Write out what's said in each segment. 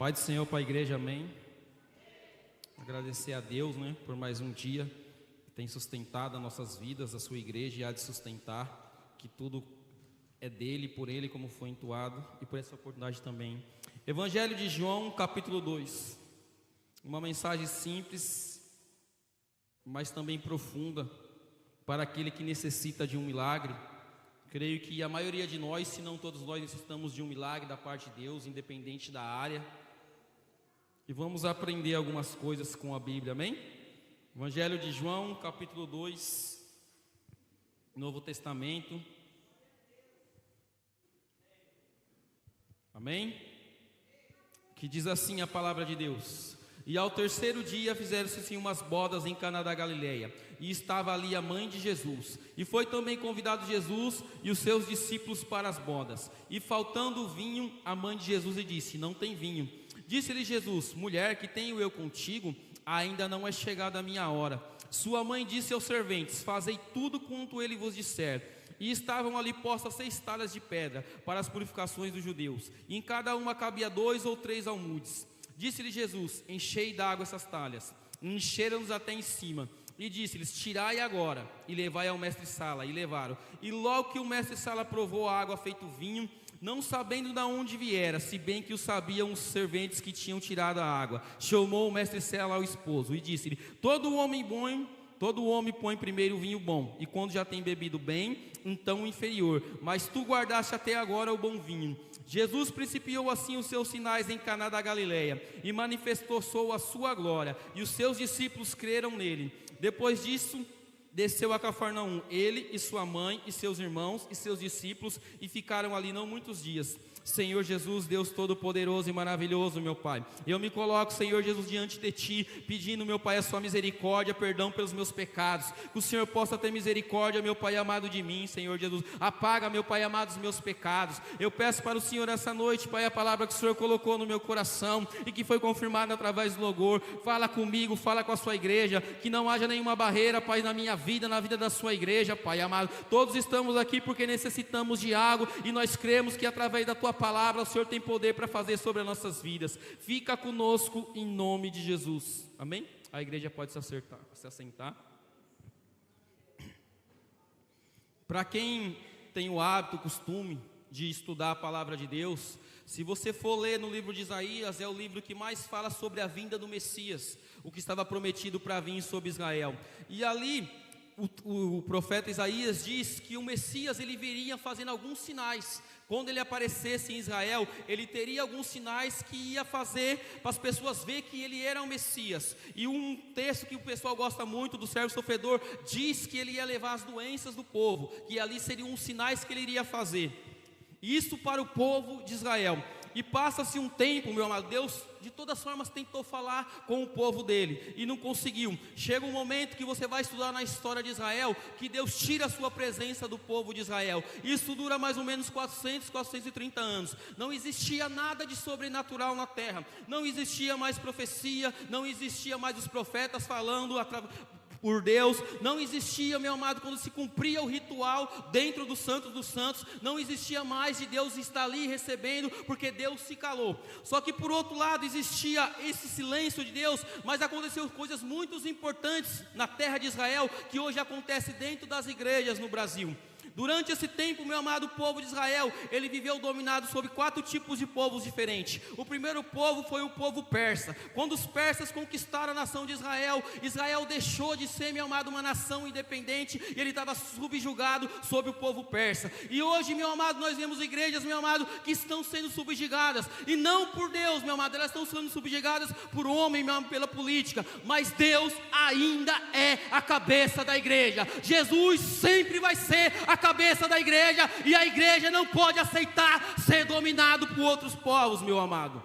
Pai do Senhor para a igreja, amém. Agradecer a Deus, por mais um dia que tem sustentado as nossas vidas, a sua igreja, e há de sustentar, que tudo é dele, por ele, como foi entoado, e por essa oportunidade também. Evangelho de João, capítulo 2. Uma mensagem simples, mas também profunda, para aquele que necessita de um milagre. Creio que a maioria de nós, se não todos nós, necessitamos de um milagre da parte de Deus, independente da área. E vamos aprender algumas coisas com a Bíblia, amém? Evangelho de João, capítulo 2, Novo Testamento. Amém? Que diz assim a palavra de Deus: E ao terceiro dia fizeram-se assim umas bodas em Caná da Galileia, e estava ali a mãe de Jesus. E foi também convidado Jesus e os seus discípulos para as bodas. E faltando o vinho, a mãe de Jesus lhe disse: Não tem vinho. Disse-lhe Jesus: Mulher, que tenho eu contigo? Ainda não é chegada a minha hora. Sua mãe disse aos serventes: Fazei tudo quanto ele vos disser. E estavam ali postas 6 talhas de pedra para as purificações dos judeus, e em cada uma cabia 2 ou 3 almudes. Disse-lhe Jesus: Enchei d'água essas talhas. Encheram-nos até em cima. E disse-lhes: Tirai agora e levai ao mestre-sala. E levaram. E logo que o mestre-sala provou a água feito vinho, não sabendo de onde viera, se bem que o sabiam os serventes que tinham tirado a água, chamou o mestre-sala ao esposo e disse-lhe: Todo homem põe primeiro o vinho bom, e quando já tem bebido bem, então o inferior. Mas tu guardaste até agora o bom vinho. Jesus principiou assim os seus sinais em Caná da Galileia, e manifestou a sua glória, e os seus discípulos creram nele. Depois disso, desceu a Cafarnaum, ele e sua mãe, e seus irmãos, e seus discípulos, e ficaram ali não muitos dias. Senhor Jesus, Deus Todo-Poderoso e maravilhoso, meu Pai, eu me coloco, Senhor Jesus, diante de Ti, pedindo, meu Pai, a Sua misericórdia, perdão pelos meus pecados, que o Senhor possa ter misericórdia, meu Pai amado, de mim, Senhor Jesus. Apaga, meu Pai amado, os meus pecados. Eu peço para o Senhor essa noite, Pai, a palavra que o Senhor colocou no meu coração e que foi confirmada através do louvor. Fala comigo, fala com a Sua igreja, que não haja nenhuma barreira, Pai, na minha vida, na vida da Sua igreja, Pai amado. Todos estamos aqui porque necessitamos de água, e nós cremos que através da Tua palavra o Senhor tem poder para fazer sobre as nossas vidas. Fica conosco em nome de Jesus, amém? A igreja pode se assentar. Para quem tem o hábito, o costume de estudar a palavra de Deus, se você for ler no livro de Isaías, é o livro que mais fala sobre a vinda do Messias, o que estava prometido para vir sobre Israel. E ali o profeta Isaías diz que o Messias ele viria fazendo alguns sinais. Quando ele aparecesse em Israel, ele teria alguns sinais que ia fazer para as pessoas ver que ele era o Messias. E um texto que o pessoal gosta muito, do servo sofredor, diz que ele ia levar as doenças do povo, que ali seriam os sinais que ele iria fazer. Isso para o povo de Israel. E passa-se um tempo, meu amado, Deus de todas as formas tentou falar com o povo dele e não conseguiu. Chega um momento que você vai estudar na história de Israel, que Deus tira a sua presença do povo de Israel. Isso dura mais ou menos 430 anos. Não existia nada de sobrenatural na terra. Não existia mais profecia, não existia mais os profetas falando por Deus, não existia, meu amado, quando se cumpria o ritual dentro do Santo dos Santos, não existia mais de Deus estar ali recebendo, porque Deus se calou. Só que por outro lado existia esse silêncio de Deus, mas aconteceu coisas muito importantes na terra de Israel, que hoje acontece dentro das igrejas no Brasil. Durante esse tempo, meu amado, povo de Israel, ele viveu dominado sobre 4 tipos de povos diferentes. O primeiro povo foi o povo persa. Quando os persas conquistaram a nação de Israel, Israel deixou de ser, meu amado, uma nação independente, e ele estava subjugado sobre o povo persa. E hoje, meu amado, nós vemos igrejas, meu amado, que estão sendo subjugadas, e não por Deus, meu amado, elas estão sendo subjugadas por homem, meu amado, pela política, mas Deus ainda é a cabeça da igreja. Jesus sempre vai ser a cabeça da igreja, e a igreja não pode aceitar ser dominado por outros povos, meu amado.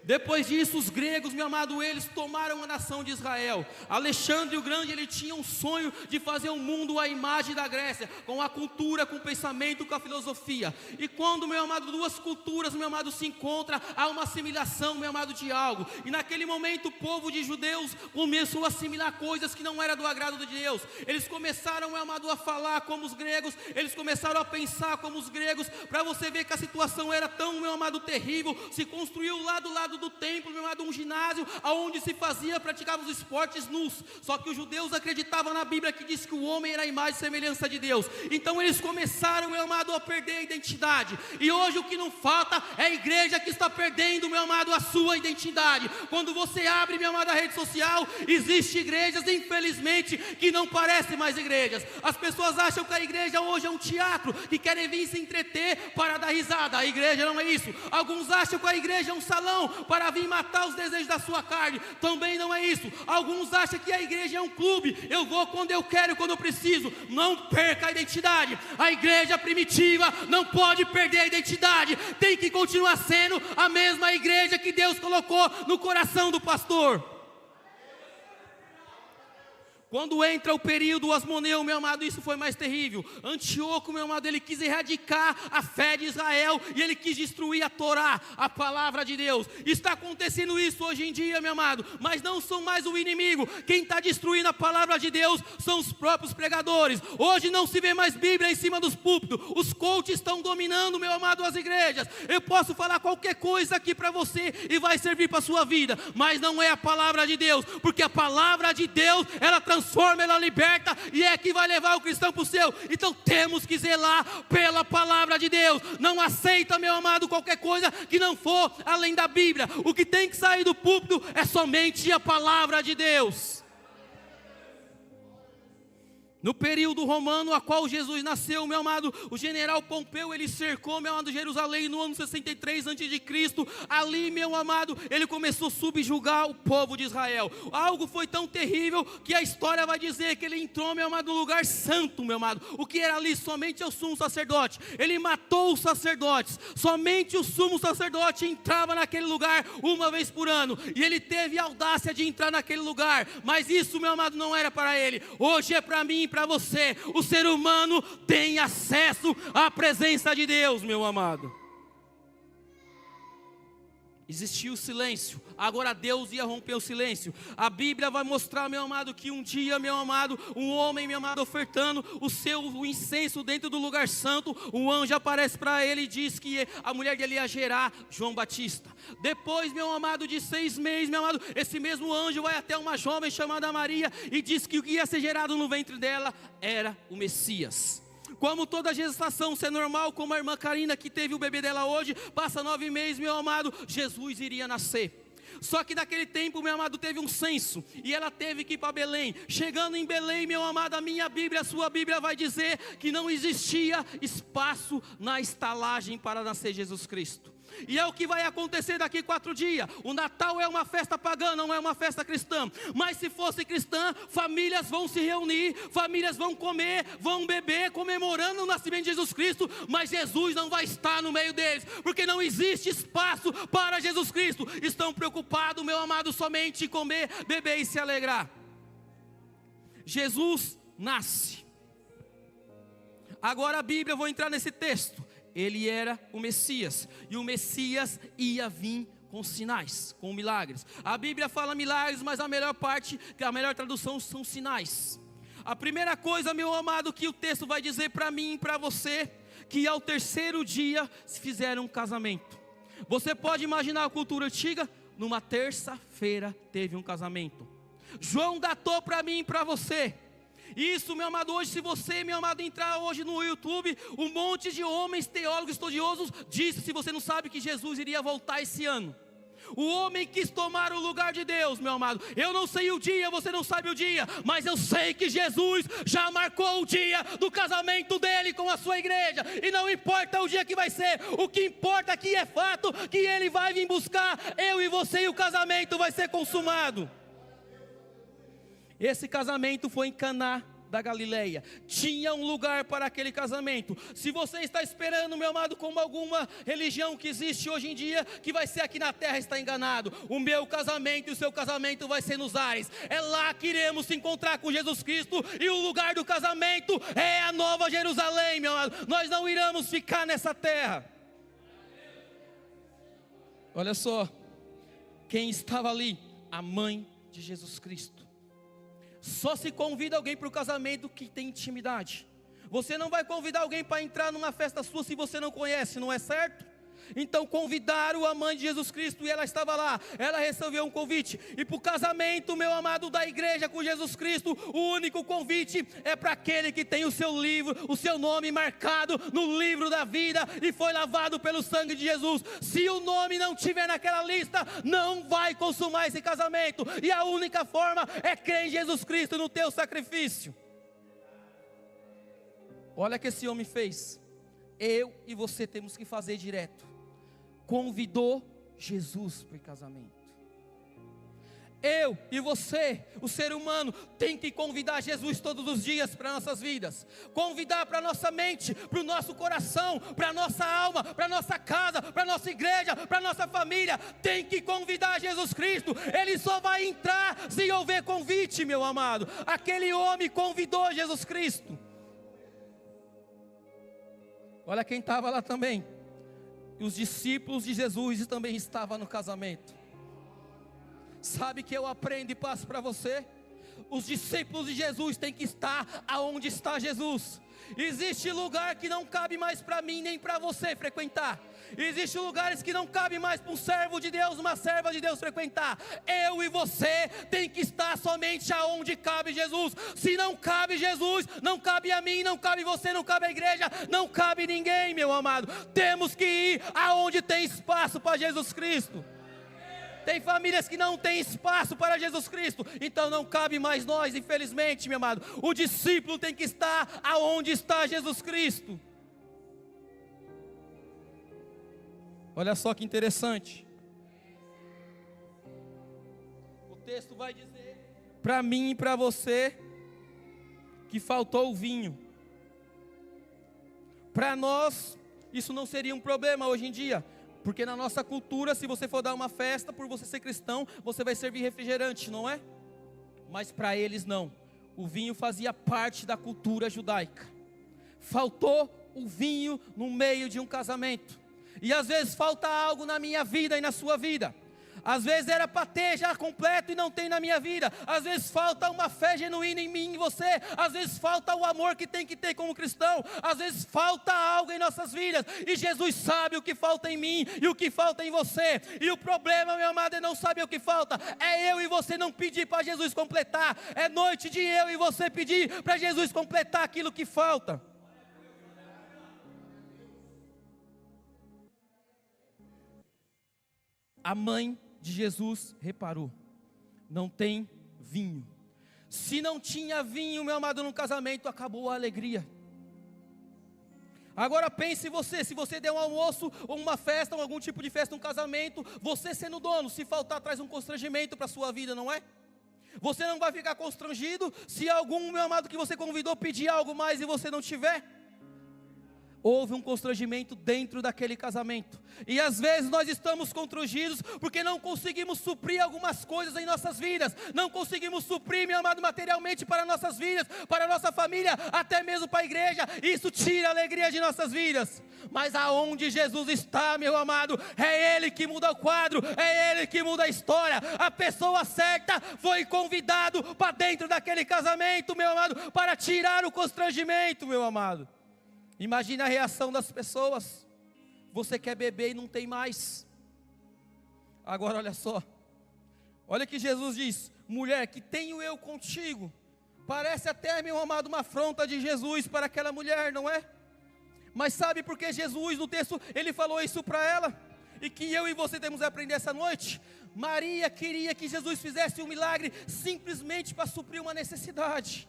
Depois disso, os gregos, meu amado, eles tomaram a nação de Israel. Alexandre o Grande, ele tinha um sonho de fazer um mundo à imagem da Grécia, com a cultura, com o pensamento, com a filosofia. E quando, meu amado, duas culturas, meu amado, se encontram, há uma assimilação, meu amado, de algo. E naquele momento, o povo de judeus começou a assimilar coisas que não eram do agrado de Deus. Eles começaram, meu amado, a falar como os gregos, eles começaram a pensar como os gregos, para você ver que a situação era tão, meu amado, terrível. Se construiu lá do lado do templo, meu amado, um ginásio, onde se praticava os esportes nus. Só que os judeus acreditavam na Bíblia que diz que o homem era a imagem e semelhança de Deus. Então eles começaram, meu amado, a perder a identidade. E hoje o que não falta é a igreja que está perdendo, meu amado, a sua identidade. Quando você abre, meu amado, a rede social, existem igrejas, infelizmente, que não parecem mais igrejas. As pessoas acham que a igreja hoje é um teatro, que querem vir se entreter para dar risada. A igreja não é isso. Alguns acham que a igreja é um salão para vir matar os desejos da sua carne. Também não é isso. Alguns acham que a igreja é um clube. Eu vou quando eu quero, quando eu preciso. Não perca a identidade. A igreja primitiva não pode perder a identidade. Tem que continuar sendo a mesma igreja que Deus colocou no coração do pastor. Quando entra o período Asmoneu, meu amado, isso foi mais terrível. Antíoco, meu amado, ele quis erradicar a fé de Israel e ele quis destruir a Torá, a palavra de Deus. Está acontecendo isso hoje em dia, meu amado, mas não são mais o inimigo. Quem está destruindo a palavra de Deus são os próprios pregadores. Hoje não se vê mais Bíblia em cima dos púlpitos. Os coaches estão dominando, meu amado, as igrejas. Eu posso falar qualquer coisa aqui para você e vai servir para a sua vida, mas não é a palavra de Deus, porque a palavra de Deus, ela transforma, ela liberta e é que vai levar o cristão para o céu. Então temos que zelar pela palavra de Deus. Não aceita, meu amado, qualquer coisa que não for além da Bíblia. O que tem que sair do púlpito é somente a palavra de Deus. No período romano a qual Jesus nasceu, meu amado, o general Pompeu, ele cercou, meu amado, Jerusalém no ano 63 a.C. Ali, meu amado, ele começou a subjugar o povo de Israel. Algo foi tão terrível que a história vai dizer que ele entrou, meu amado, no lugar santo, meu amado. O que era ali somente o sumo sacerdote. Ele matou os sacerdotes. Somente o sumo sacerdote entrava naquele lugar uma vez por ano. E ele teve a audácia de entrar naquele lugar. Mas isso, meu amado, não era para ele. Hoje é para mim e para você. O ser humano tem acesso à presença de Deus, meu amado. Existia o silêncio, agora Deus ia romper o silêncio. A Bíblia vai mostrar, meu amado, que um dia, meu amado, um homem, meu amado, ofertando o incenso dentro do lugar santo, um anjo aparece para ele e diz que a mulher dele ia gerar João Batista. Depois, meu amado, de 6 meses, meu amado, esse mesmo anjo vai até uma jovem chamada Maria e diz que o que ia ser gerado no ventre dela era o Messias. Como toda gestação, se é normal, como a irmã Karina que teve o bebê dela hoje, passa 9 meses, meu amado, Jesus iria nascer. Só que naquele tempo, meu amado, teve um censo e ela teve que ir para Belém. Chegando em Belém, meu amado, a minha Bíblia, a sua Bíblia vai dizer que não existia espaço na estalagem para nascer Jesus Cristo. E é o que vai acontecer daqui 4 dias. O Natal é uma festa pagã, não é uma festa cristã. Mas se fosse cristã, famílias vão se reunir, famílias vão comer, vão beber, comemorando o nascimento de Jesus Cristo. Mas Jesus não vai estar no meio deles, porque não existe espaço para Jesus Cristo. Estão preocupados, meu amado, somente em comer, beber e se alegrar. Jesus nasce. Agora a Bíblia, eu vou entrar nesse texto. Ele era o Messias, e o Messias ia vir com sinais, com milagres. A Bíblia fala milagres, mas a melhor tradução são sinais. A primeira coisa, meu amado, que o texto vai dizer para mim e para você, que ao 3º dia se fizeram um casamento. Você pode imaginar a cultura antiga? Numa terça-feira teve um casamento. João datou para mim e para você. Isso, meu amado, hoje, se você, meu amado, entrar hoje no YouTube, um monte de homens, teólogos, estudiosos, disse, se você não sabe, que Jesus iria voltar esse ano. O homem quis tomar o lugar de Deus, meu amado. Eu não sei o dia, você não sabe o dia, mas eu sei que Jesus já marcou o dia do casamento dele com a sua igreja. E não importa o dia que vai ser, o que importa aqui é fato que ele vai vir buscar eu e você, e o casamento vai ser consumado. Esse casamento foi em Caná da Galileia. Tinha um lugar para aquele casamento. Se você está esperando, meu amado, como alguma religião que existe hoje em dia, que vai ser aqui na terra, está enganado. O meu casamento e o seu casamento vai ser nos ares. É lá que iremos se encontrar com Jesus Cristo, e o lugar do casamento é a Nova Jerusalém, meu amado. Nós não iremos ficar nessa terra. Olha só, quem estava ali? A mãe de Jesus Cristo. Só se convida alguém para o casamento que tem intimidade. Você não vai convidar alguém para entrar numa festa sua se você não conhece, não é certo? Então convidaram a mãe de Jesus Cristo, e ela estava lá. Ela recebeu um convite. E para o casamento, meu amado, da igreja com Jesus Cristo, o único convite é para aquele que tem o seu livro, o seu nome marcado no livro da vida, e foi lavado pelo sangue de Jesus. Se o nome não estiver naquela lista, não vai consumar esse casamento. E a única forma é crer em Jesus Cristo, no teu sacrifício. Olha o que esse homem fez. Eu e você temos que fazer direto. Convidou Jesus para o casamento. Eu e você, o ser humano, tem que convidar Jesus todos os dias para nossas vidas. Convidar para nossa mente, para o nosso coração, para a nossa alma, para a nossa casa, para a nossa igreja, para a nossa família. Tem que convidar Jesus Cristo. Ele só vai entrar se houver convite, meu amado. Aquele homem convidou Jesus Cristo. Olha quem estava lá também. E os discípulos de Jesus também estavam no casamento. Sabe que eu aprendo e passo para você? Os discípulos de Jesus têm que estar aonde está Jesus. Existe lugar que não cabe mais para mim nem para você frequentar. Existem lugares que não cabe mais para um servo de Deus, uma serva de Deus frequentar. Eu e você tem que estar somente aonde cabe Jesus. Se não cabe Jesus, não cabe a mim, não cabe você, não cabe a igreja, não cabe ninguém, meu amado. Temos que ir aonde tem espaço para Jesus Cristo. Tem famílias que não têm espaço para Jesus Cristo, então não cabe mais nós, infelizmente, meu amado. O discípulo tem que estar aonde está Jesus Cristo. Olha só que interessante. O texto vai dizer para mim e para você que faltou o vinho. Para nós, isso não seria um problema hoje em dia. Porque na nossa cultura, se você for dar uma festa, por você ser cristão, você vai servir refrigerante, não é? Mas para eles não. O vinho fazia parte da cultura judaica. Faltou o vinho no meio de um casamento. E às vezes falta algo na minha vida e na sua vida. Às vezes era para ter já completo e não tem na minha vida. Às vezes falta uma fé genuína em mim e em você. Às vezes falta o amor que tem que ter como cristão. Às vezes falta algo em nossas vidas. E Jesus sabe o que falta em mim e o que falta em você. E o problema, meu amado, é não saber o que falta. É eu e você não pedir para Jesus completar. É noite de eu e você pedir para Jesus completar aquilo que falta. A mãe de Jesus reparou, não tem vinho. Se não tinha vinho, meu amado, no casamento, acabou a alegria. Agora pense você, se você der um almoço, ou uma festa, ou algum tipo de festa, um casamento, você sendo dono, se faltar traz um constrangimento para a sua vida, não é? Você não vai ficar constrangido se algum, meu amado, que você convidou pedir algo mais e você não tiver? Houve um constrangimento dentro daquele casamento. E às vezes nós estamos constrangidos porque não conseguimos suprir algumas coisas em nossas vidas. Não conseguimos suprir, meu amado, materialmente para nossas vidas, para a nossa família, até mesmo para a igreja. Isso tira a alegria de nossas vidas. Mas aonde Jesus está, meu amado, é Ele que muda o quadro, é Ele que muda a história. A pessoa certa foi convidado para dentro daquele casamento, meu amado, para tirar o constrangimento, meu amado. Imagina a reação das pessoas. Você quer beber e não tem mais. Agora olha só. Olha que Jesus diz: mulher, que tenho eu contigo? Parece até, meu amado, uma afronta de Jesus para aquela mulher, não é? Mas sabe por que Jesus, no texto, ele falou isso para ela? E que eu e você temos que aprender essa noite? Maria queria que Jesus fizesse um milagre simplesmente para suprir uma necessidade.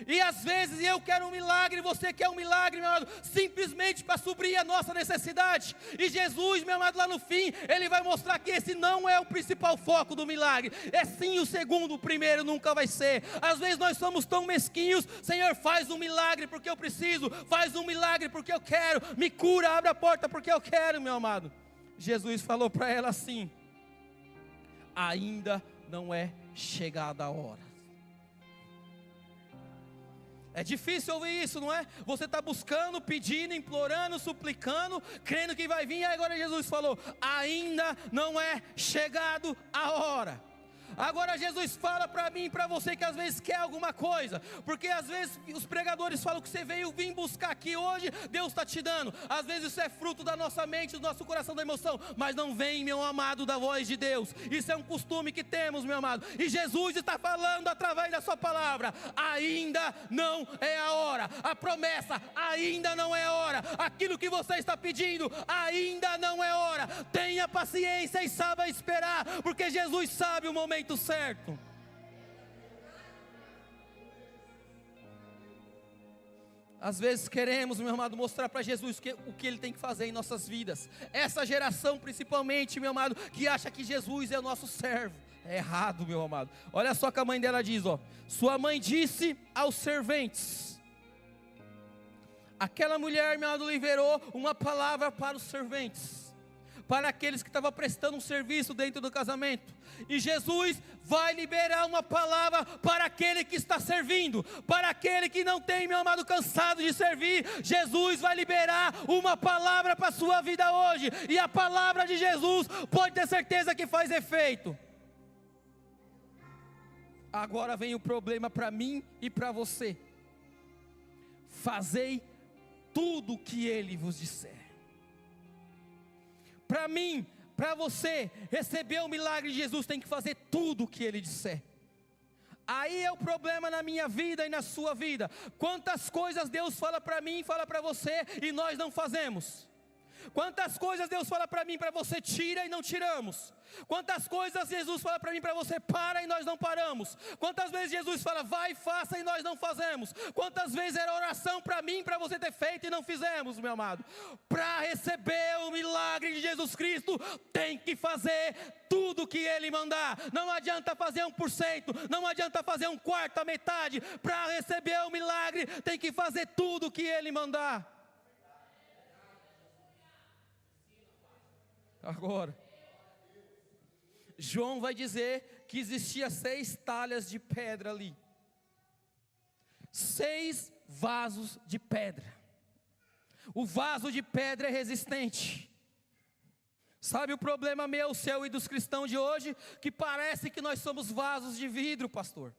E às vezes eu quero um milagre, você quer um milagre, meu amado, simplesmente para suprir a nossa necessidade. E Jesus, meu amado, lá no fim, Ele vai mostrar que esse não é o principal foco do milagre. É sim o segundo, o primeiro nunca vai ser. Às vezes nós somos tão mesquinhos: Senhor, faz um milagre porque eu preciso, faz um milagre porque eu quero, me cura, abre a porta porque eu quero, meu amado. Jesus falou para ela assim: ainda não é chegada a hora. É difícil ouvir isso, não é? Você está buscando, pedindo, implorando, suplicando, crendo que vai vir, e agora Jesus falou: ainda não é chegado a hora. Agora Jesus fala para mim e para você que às vezes quer alguma coisa, porque às vezes os pregadores falam que você veio vir buscar aqui hoje, Deus está te dando. Às vezes isso é fruto da nossa mente, do nosso coração, da emoção, mas não vem, meu amado, da voz de Deus. Isso é um costume que temos, meu amado, e Jesus está falando através da sua palavra: ainda não é a hora. A promessa: ainda não é a hora. Aquilo que você está pedindo: ainda não é hora. Tenha paciência e saiba esperar, porque Jesus sabe o momento certo. Às vezes queremos, meu amado, mostrar para Jesus o que Ele tem que fazer em nossas vidas. Essa geração principalmente, meu amado, que acha que Jesus é o nosso servo. É errado, meu amado. Olha só que a mãe dela diz, ó: sua mãe disse aos serventes. Aquela mulher, meu amado, liberou uma palavra para os serventes, para aqueles que estavam prestando um serviço dentro do casamento. E Jesus vai liberar uma palavra para aquele que está servindo, para aquele que não tem, meu amado, cansado de servir. Jesus vai liberar uma palavra para a sua vida hoje, e a palavra de Jesus pode ter certeza que faz efeito. Agora vem o problema para mim e para você: fazei tudo o que Ele vos disser. Para mim, para você receber o milagre de Jesus, tem que fazer tudo o que Ele disser. Aí é o problema na minha vida e na sua vida. Quantas coisas Deus fala para mim, fala para você, e nós não fazemos. Quantas coisas Deus fala para mim, para você, tira e não tiramos. Quantas coisas Jesus fala para mim, para você, para e nós não paramos. Quantas vezes Jesus fala, vai, faça, e nós não fazemos. Quantas vezes era oração para mim, para você ter feito e não fizemos, meu amado. Para receber o milagre de Jesus Cristo, tem que fazer tudo que Ele mandar. Não adianta fazer 1%, não adianta fazer um quarto, a metade. Para receber o milagre, tem que fazer tudo que Ele mandar. Agora, João vai dizer que existia 6 talhas de pedra ali, 6 vasos de pedra. O vaso de pedra é resistente. Sabe o problema meu, seu e dos cristãos de hoje? Que parece que nós somos vasos de vidro, pastor.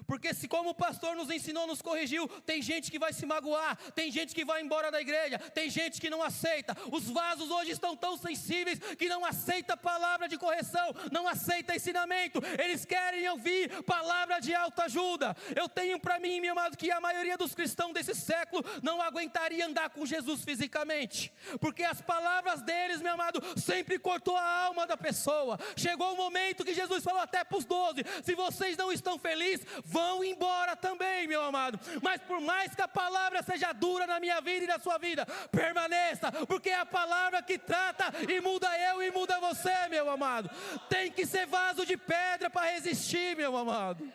Porque se como o pastor nos ensinou, nos corrigiu, tem gente que vai se magoar, tem gente que vai embora da igreja, tem gente que não aceita. Os vasos hoje estão tão sensíveis que não aceita palavra de correção, não aceita ensinamento. Eles querem ouvir palavra de autoajuda. Eu tenho para mim, meu amado, que a maioria dos cristãos desse século não aguentaria andar com Jesus fisicamente, porque as palavras deles, meu amado, sempre cortou a alma da pessoa. Chegou o momento que Jesus falou até para os 12, se vocês não estão felizes, vão embora também, meu amado. Mas por mais que a palavra seja dura na minha vida e na sua vida, permaneça, porque é a palavra que trata e muda eu e muda você, meu amado. Tem que ser vaso de pedra para resistir, meu amado.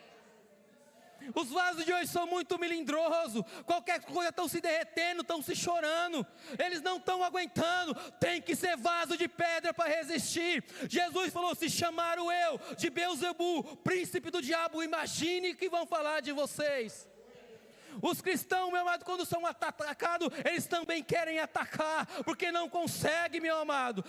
Os vasos de hoje são muito melindrosos, qualquer coisa estão se derretendo, estão se chorando, eles não estão aguentando. Tem que ser vaso de pedra para resistir. Jesus falou, se chamaram eu de Beelzebu, príncipe do diabo, imagine que vão falar de vocês. Os cristãos, meu amado, quando são atacados, eles também querem atacar, porque não conseguem, meu amado.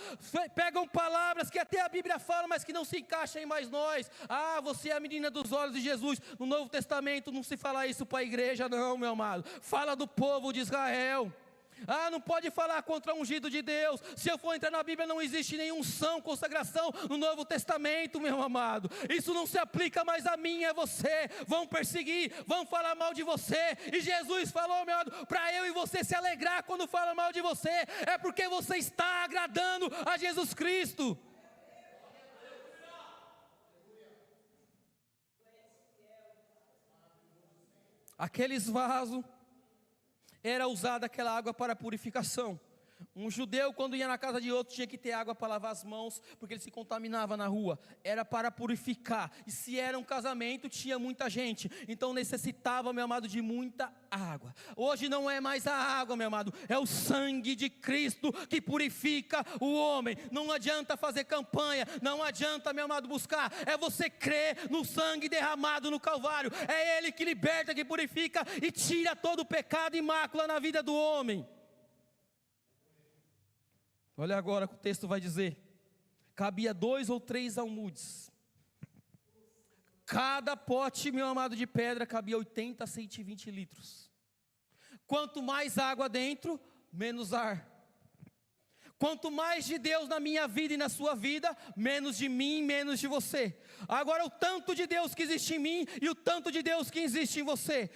Pegam palavras que até a Bíblia fala, mas que não se encaixam em mais nós. Ah, você é a menina dos olhos de Jesus. No Novo Testamento não se fala isso para a igreja não, meu amado. Fala do povo de Israel. Ah, não pode falar contra o ungido de Deus. Se eu for entrar na Bíblia, não existe nenhum unção, consagração no Novo Testamento, meu amado. Isso não se aplica mais a mim e a você. Vão perseguir, vão falar mal de você. E Jesus falou, meu amado, para eu e você se alegrar quando falam mal de você, é porque você está agradando a Jesus Cristo. Aqueles vasos, era usada aquela água para purificação. Um judeu, quando ia na casa de outro, tinha que ter água para lavar as mãos, porque ele se contaminava na rua. Era para purificar. E se era um casamento, tinha muita gente, então necessitava, meu amado, de muita água. Hoje não é mais a água, meu amado, é o sangue de Cristo que purifica o homem. Não adianta fazer campanha, não adianta, meu amado, buscar. É você crer no sangue derramado no Calvário. É Ele que liberta, que purifica e tira todo o pecado e mácula na vida do homem. Olha agora o que o texto vai dizer. Cabia 2 ou 3 almudes. Cada pote, meu amado, de pedra cabia 80 a 120 litros. Quanto mais água dentro, menos ar. Quanto mais de Deus na minha vida e na sua vida, menos de mim, menos de você. Agora o tanto de Deus que existe em mim e o tanto de Deus que existe em você.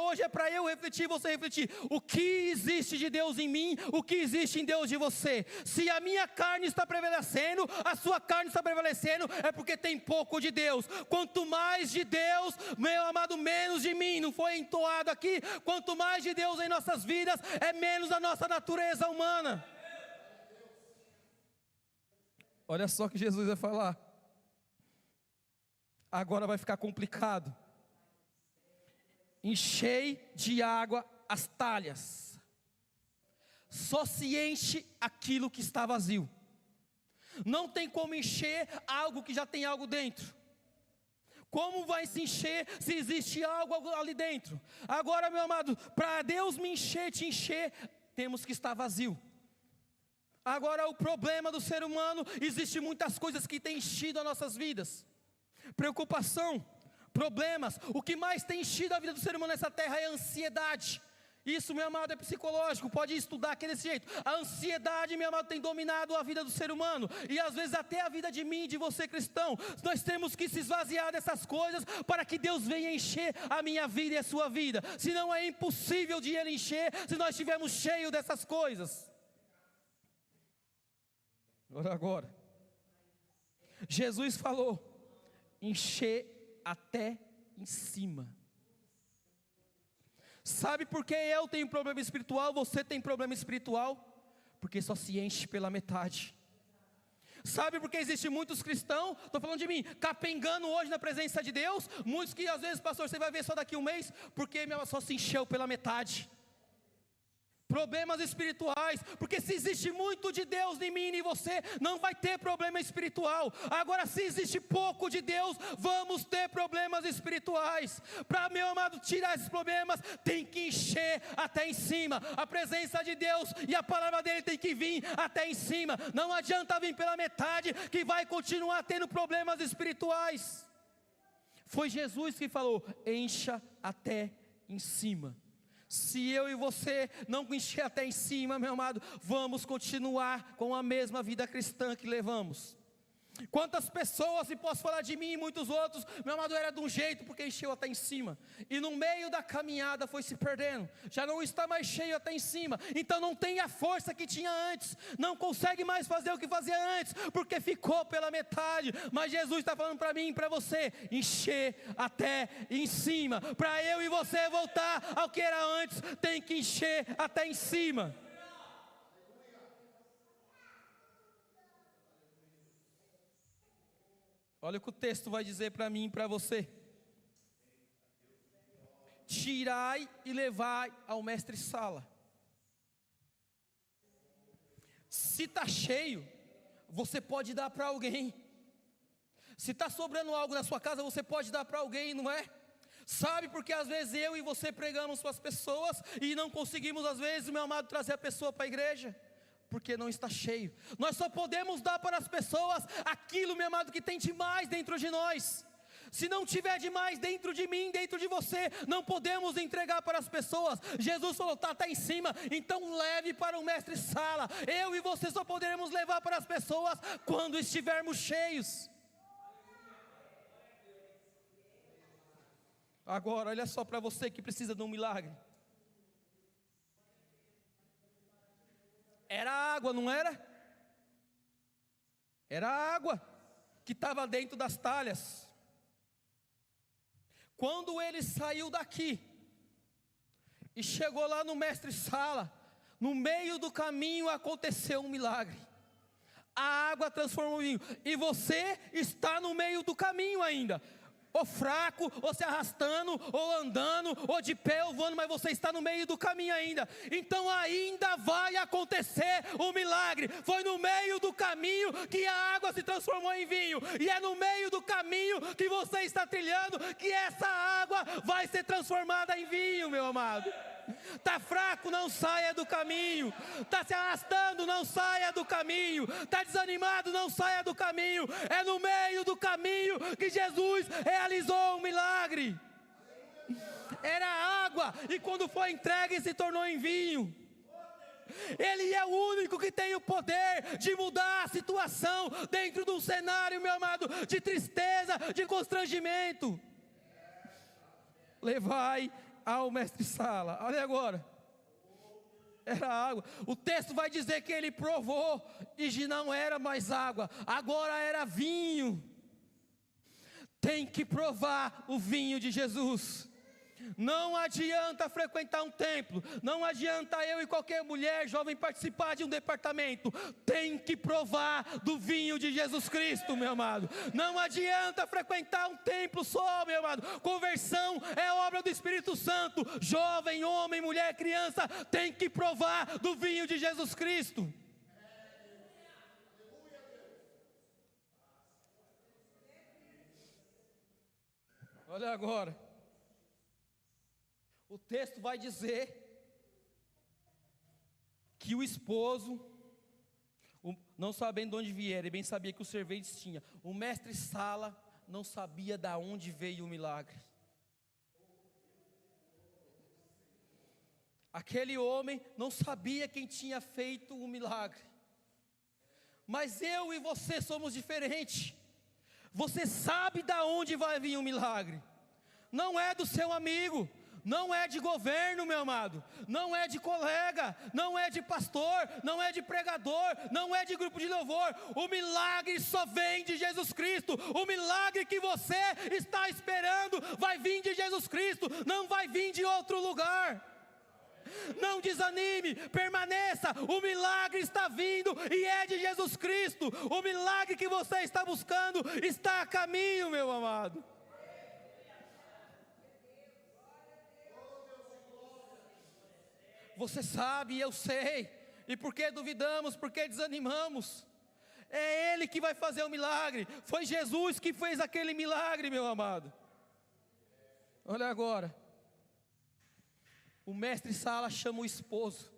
Hoje é para eu refletir, você refletir. O que existe de Deus em mim, o que existe em Deus de você. Se a minha carne está prevalecendo, a sua carne está prevalecendo, é porque tem pouco de Deus. Quanto mais de Deus, meu amado, menos de mim. Não foi entoado aqui? Quanto mais de Deus em nossas vidas, é menos a nossa natureza humana. Olha só o que Jesus vai falar. Agora vai ficar complicado. Enchei de água as talhas. Só se enche aquilo que está vazio. Não tem como encher algo que já tem algo dentro. Como vai se encher se existe algo ali dentro? Agora, meu amado, para Deus me encher, te encher, temos que estar vazio. Agora o problema do ser humano, existe muitas coisas que têm enchido as nossas vidas. Preocupação, problemas. O que mais tem enchido a vida do ser humano nessa terra é a ansiedade. Isso, meu amado, é psicológico, pode estudar aqui desse jeito. A ansiedade, meu amado, tem dominado a vida do ser humano. E às vezes até a vida de mim e de você cristão. Nós temos que se esvaziar dessas coisas para que Deus venha encher a minha vida e a sua vida. Senão é impossível de Ele encher se nós estivermos cheios dessas coisas. Olha agora, Jesus falou, encher até em cima. Sabe por que eu tenho problema espiritual, você tem problema espiritual? Porque só se enche pela metade. Sabe por que existe muitos cristãos, estou falando de mim, capengando hoje na presença de Deus? Muitos que às vezes, pastor, você vai ver só daqui um mês, porque só se encheu pela metade. Problemas espirituais, porque se existe muito de Deus em mim e em você, não vai ter problema espiritual. Agora, se existe pouco de Deus, vamos ter problemas espirituais. Para, meu amado, tirar esses problemas, tem que encher até em cima. A presença de Deus e a palavra dele tem que vir até em cima. Não adianta vir pela metade, que vai continuar tendo problemas espirituais. Foi Jesus que falou, encha até em cima. Se eu e você não encher até em cima, meu amado, vamos continuar com a mesma vida cristã que levamos. Quantas pessoas, e posso falar de mim e muitos outros, meu amado, era de um jeito porque encheu até em cima, e no meio da caminhada foi se perdendo, já não está mais cheio até em cima, então não tem a força que tinha antes, não consegue mais fazer o que fazia antes, porque ficou pela metade. Mas Jesus está falando para mim e para você, encher até em cima. Para eu e você voltar ao que era antes, tem que encher até em cima. Olha o que o texto vai dizer para mim e para você. Tirai e levai ao mestre-sala. Se está cheio, você pode dar para alguém. Se está sobrando algo na sua casa, você pode dar para alguém, não é? Sabe, porque às vezes eu e você pregamos para as pessoas e não conseguimos, às vezes, meu amado, trazer a pessoa para a igreja. Porque não está cheio. Nós só podemos dar para as pessoas aquilo, meu amado, que tem de mais dentro de nós. Se não tiver de mais dentro de mim, dentro de você, não podemos entregar para as pessoas. Jesus falou, está em cima, então leve para o mestre-sala. Eu e você só poderemos levar para as pessoas quando estivermos cheios. Agora, olha só para você que precisa de um milagre. Era água, não era? Era água que estava dentro das talhas. Quando ele saiu daqui, e chegou lá no mestre-sala. No meio do caminho aconteceu um milagre. A água transformou em vinho. E você está no meio do caminho ainda. Ou fraco, ou se arrastando, ou andando, ou de pé, ou voando, mas você está no meio do caminho ainda. Então ainda vai acontecer o milagre. Foi no meio do caminho que a água se transformou em vinho. E é no meio do caminho que você está trilhando que essa água vai ser transformada em vinho, meu amado. Está fraco, não saia do caminho. Está se arrastando, não saia do caminho. Está desanimado, não saia do caminho. É no meio do caminho que Jesus realizou um milagre. Era água, e quando foi entregue se tornou em vinho. Ele é o único que tem o poder de mudar a situação dentro de um cenário, meu amado, de tristeza, de constrangimento. Levai ao mestre-sala. Olha agora. Era água. O texto vai dizer que ele provou e já não era mais água, agora era vinho. Tem que provar o vinho de Jesus. Não adianta frequentar um templo, não adianta eu e qualquer mulher jovem participar de um departamento. Tem que provar do vinho de Jesus Cristo, meu amado. Não adianta frequentar um templo só, meu amado. Conversão é obra do Espírito Santo. Jovem, homem, mulher, criança, tem que provar do vinho de Jesus Cristo. Olha agora. O texto vai dizer que o esposo, não sabendo de onde viera, e bem sabia que os serventes tinham, o mestre-sala não sabia de onde veio o milagre. Aquele homem não sabia quem tinha feito o milagre. Mas eu e você somos diferentes. Você sabe de onde vai vir o milagre. Não é do seu amigo. Não é de governo, meu amado, não é de colega, não é de pastor, não é de pregador, não é de grupo de louvor. O milagre só vem de Jesus Cristo. O milagre que você está esperando vai vir de Jesus Cristo, não vai vir de outro lugar. Não desanime, permaneça, o milagre está vindo e é de Jesus Cristo. O milagre que você está buscando está a caminho, meu amado. Você sabe, eu sei. E por que duvidamos? Por que desanimamos? É Ele que vai fazer o milagre. Foi Jesus que fez aquele milagre, meu amado. Olha agora. O mestre-sala chama o esposo.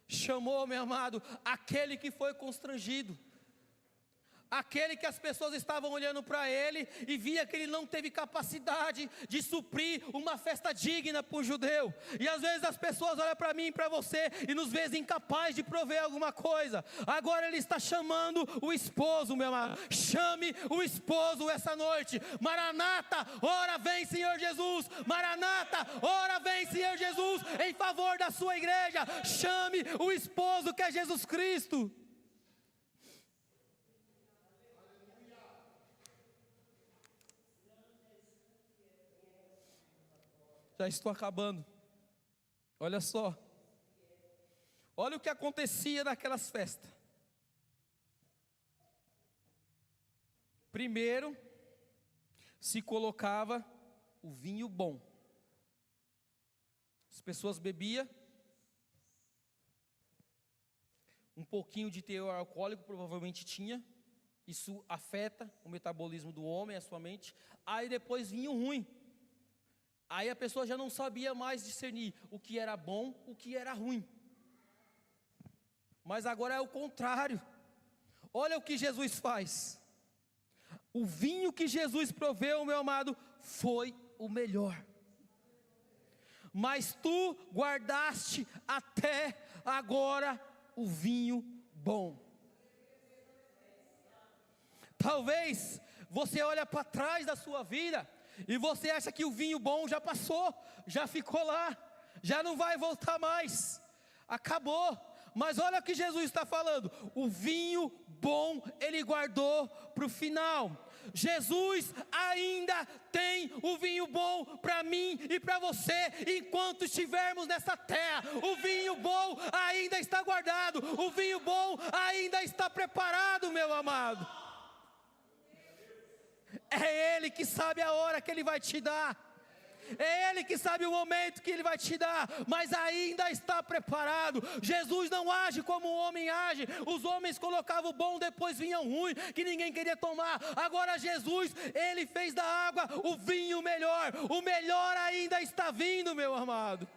Chamou, meu amado, aquele que foi constrangido. Aquele que as pessoas estavam olhando para ele e via que ele não teve capacidade de suprir uma festa digna para o judeu. E às vezes as pessoas olham para mim e para você e nos veem incapazes de prover alguma coisa. Agora ele está chamando o esposo, meu amado. Chame o esposo essa noite. Maranata, ora vem Senhor Jesus. Maranata, ora vem Senhor Jesus em favor da sua igreja. Chame o esposo que é Jesus Cristo. Já estou acabando. Olha só. Olha o que acontecia naquelas festas. Primeiro, se colocava o vinho bom. As pessoas bebiam. Um pouquinho de teor alcoólico provavelmente tinha. Isso afeta o metabolismo do homem, a sua mente. Aí depois vinho ruim. Aí a pessoa já não sabia mais discernir o que era bom, o que era ruim. Mas agora é o contrário. Olha o que Jesus faz. O vinho que Jesus proveu, meu amado, foi o melhor. Mas tu guardaste até agora o vinho bom. Talvez você olhe para trás da sua vida e você acha que o vinho bom já passou, já ficou lá, já não vai voltar mais, acabou. Mas olha o que Jesus está falando, o vinho bom Ele guardou para o final. Jesus ainda tem o vinho bom para mim e para você, enquanto estivermos nessa terra. O vinho bom ainda está guardado, o vinho bom ainda está preparado, meu amado. É Ele que sabe a hora que Ele vai te dar. É Ele que sabe o momento que Ele vai te dar, mas ainda está preparado. Jesus não age como o homem age. Os homens colocavam o bom, depois vinha o ruim, que ninguém queria tomar. Agora Jesus, Ele fez da água o vinho melhor. O melhor ainda está vindo, meu amado.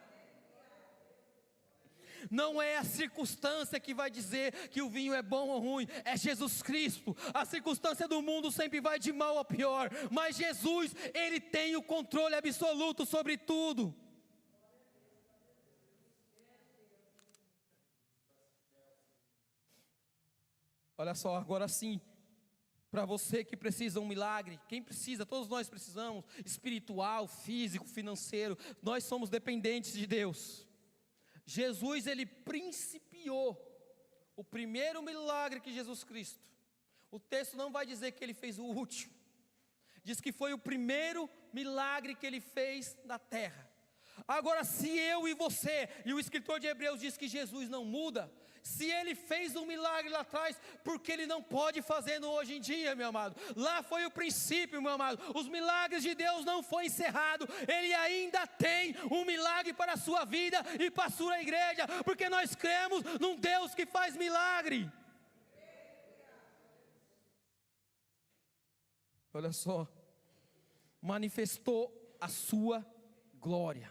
Não é a circunstância que vai dizer que o vinho é bom ou ruim, é Jesus Cristo. A circunstância do mundo sempre vai de mal a pior, mas Jesus, Ele tem o controle absoluto sobre tudo. Olha só, agora sim, para você que precisa um milagre, quem precisa, todos nós precisamos, espiritual, físico, financeiro, nós somos dependentes de Deus. Jesus, Ele principiou o primeiro milagre que Jesus Cristo. O texto não vai dizer que Ele fez o último. Diz que foi o primeiro milagre que Ele fez na terra. Agora, se eu e você, e o escritor de Hebreus diz que Jesus não muda, se Ele fez um milagre lá atrás, porque Ele não pode fazer hoje em dia, meu amado? Lá foi o princípio, meu amado. Os milagres de Deus não foi encerrado. Ele ainda tem um milagre para a sua vida e para a sua igreja, porque nós cremos num Deus que faz milagre. Olha só, manifestou a sua glória.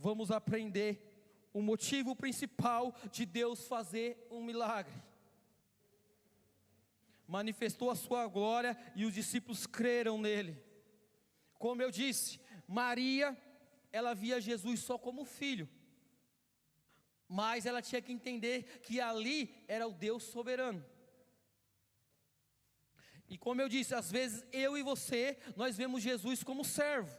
Vamos aprender o motivo principal de Deus fazer um milagre. Manifestou a sua glória e os discípulos creram nele. Como eu disse, Maria, ela via Jesus só como filho. Mas ela tinha que entender que ali era o Deus soberano. E como eu disse, às vezes eu e você, nós vemos Jesus como servo.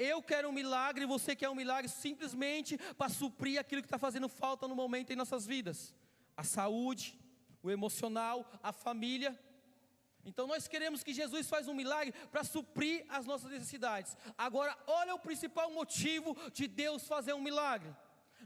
Eu quero um milagre, você quer um milagre simplesmente para suprir aquilo que está fazendo falta no momento em nossas vidas. A saúde, o emocional, a família. Então nós queremos que Jesus faça um milagre para suprir as nossas necessidades. Agora, olha o principal motivo de Deus fazer um milagre.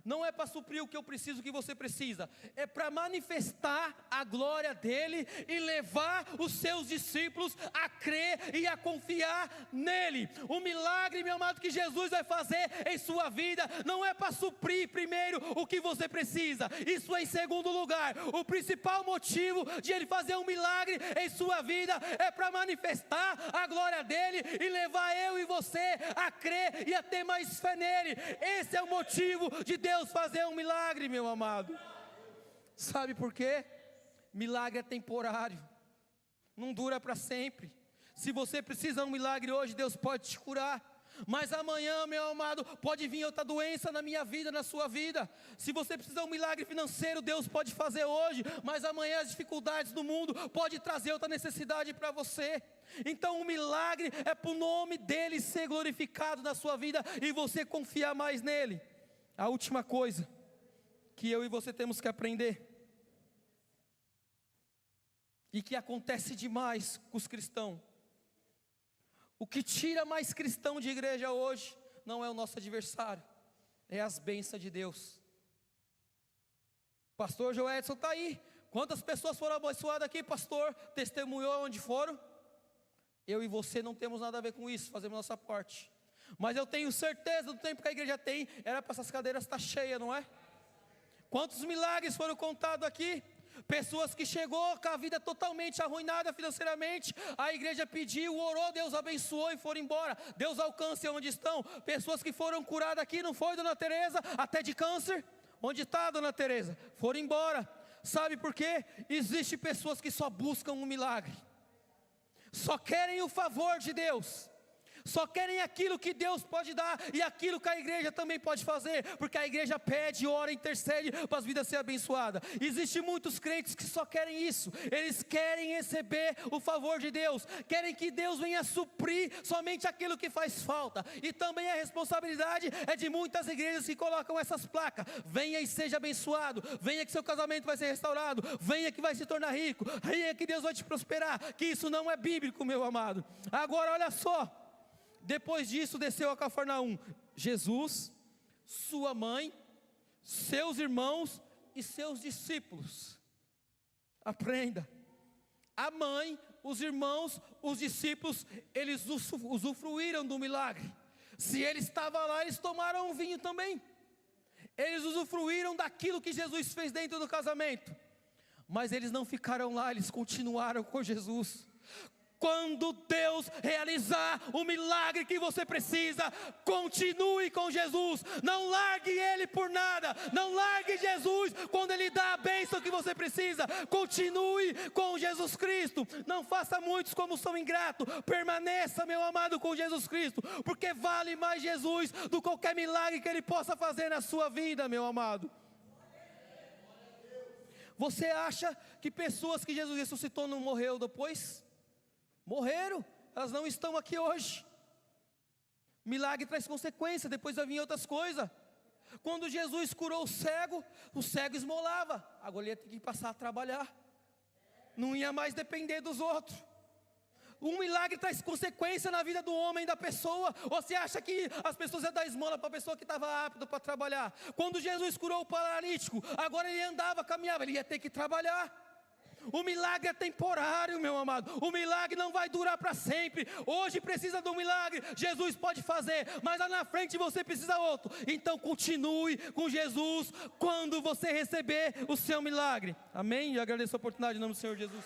Não é para suprir o que eu preciso, o que você precisa. É para manifestar a glória dEle e levar os seus discípulos a crer e a confiar nele. O milagre, meu amado, que Jesus vai fazer em sua vida não é para suprir primeiro o que você precisa. Isso é em segundo lugar. O principal motivo de Ele fazer um milagre em sua vida é para manifestar a glória dEle e levar eu e você a crer e a ter mais fé nele. Esse é o motivo de Deus fazer um milagre, meu amado. Sabe por quê? Milagre é temporário, não dura para sempre. Se você precisa de um milagre hoje, Deus pode te curar. Mas amanhã, meu amado, pode vir outra doença na minha vida, na sua vida. Se você precisa de um milagre financeiro, Deus pode fazer hoje. Mas amanhã as dificuldades do mundo podem trazer outra necessidade para você. Então o milagre é para o nome dEle ser glorificado na sua vida e você confiar mais nele. A última coisa que eu e você temos que aprender, e que acontece demais com os cristãos, o que tira mais cristão de igreja hoje, não é o nosso adversário, é as bênçãos de Deus. Pastor Joedson está aí, quantas pessoas foram abençoadas aqui, pastor? Testemunhou onde foram? Eu e você não temos nada a ver com isso, fazemos nossa parte. Mas eu tenho certeza do tempo que a igreja tem, era para essas cadeiras estar cheias, não é? Quantos milagres foram contados aqui? Pessoas que chegou com a vida totalmente arruinada financeiramente, a igreja pediu, orou, Deus abençoou e foram embora. Deus alcance onde estão. Pessoas que foram curadas aqui, não foi, dona Tereza? Até de câncer. Onde está, dona Tereza? Foram embora. Sabe por quê? Existem pessoas que só buscam um milagre, só querem o favor de Deus, Só querem aquilo que Deus pode dar e aquilo que a igreja também pode fazer, porque a igreja pede, ora, intercede para as vidas serem abençoadas. Existem muitos crentes que só querem isso, eles querem receber o favor de Deus, querem que Deus venha suprir somente aquilo que faz falta. E também a responsabilidade é de muitas igrejas que colocam essas placas: venha e seja abençoado, venha que seu casamento vai ser restaurado, venha que vai se tornar rico, venha que Deus vai te prosperar. Que isso não é bíblico, meu amado. Agora olha só. Depois disso desceu a Cafarnaum Jesus, sua mãe, seus irmãos e seus discípulos. Aprenda, a mãe, os irmãos, os discípulos, eles usufruíram do milagre. Se ele estava lá, eles tomaram um vinho também. Eles usufruíram daquilo que Jesus fez dentro do casamento. Mas eles não ficaram lá, eles continuaram com Jesus. Quando Deus realizar o milagre que você precisa, continue com Jesus. Não largue Ele por nada. Não largue Jesus quando Ele dá a bênção que você precisa. Continue com Jesus Cristo. Não faça muitos como são ingratos. Permaneça, meu amado, com Jesus Cristo, porque vale mais Jesus do que qualquer milagre que Ele possa fazer na sua vida, meu amado. Você acha que pessoas que Jesus ressuscitou não morreu depois? Morreram, elas não estão aqui hoje. Milagre traz consequência, depois vai vir outras coisas. Quando Jesus curou o cego esmolava. Agora ele ia ter que passar a trabalhar, não ia mais depender dos outros. Um milagre traz consequência na vida do homem, da pessoa. Ou você acha que as pessoas iam dar esmola para a pessoa que estava apta para trabalhar? Quando Jesus curou o paralítico, agora ele andava, caminhava, ele ia ter que trabalhar. O milagre é temporário, meu amado. O milagre não vai durar para sempre. Hoje precisa de um milagre, Jesus pode fazer, mas lá na frente você precisa outro. Então continue com Jesus quando você receber o seu milagre. Amém? E agradeço a oportunidade em nome do Senhor Jesus.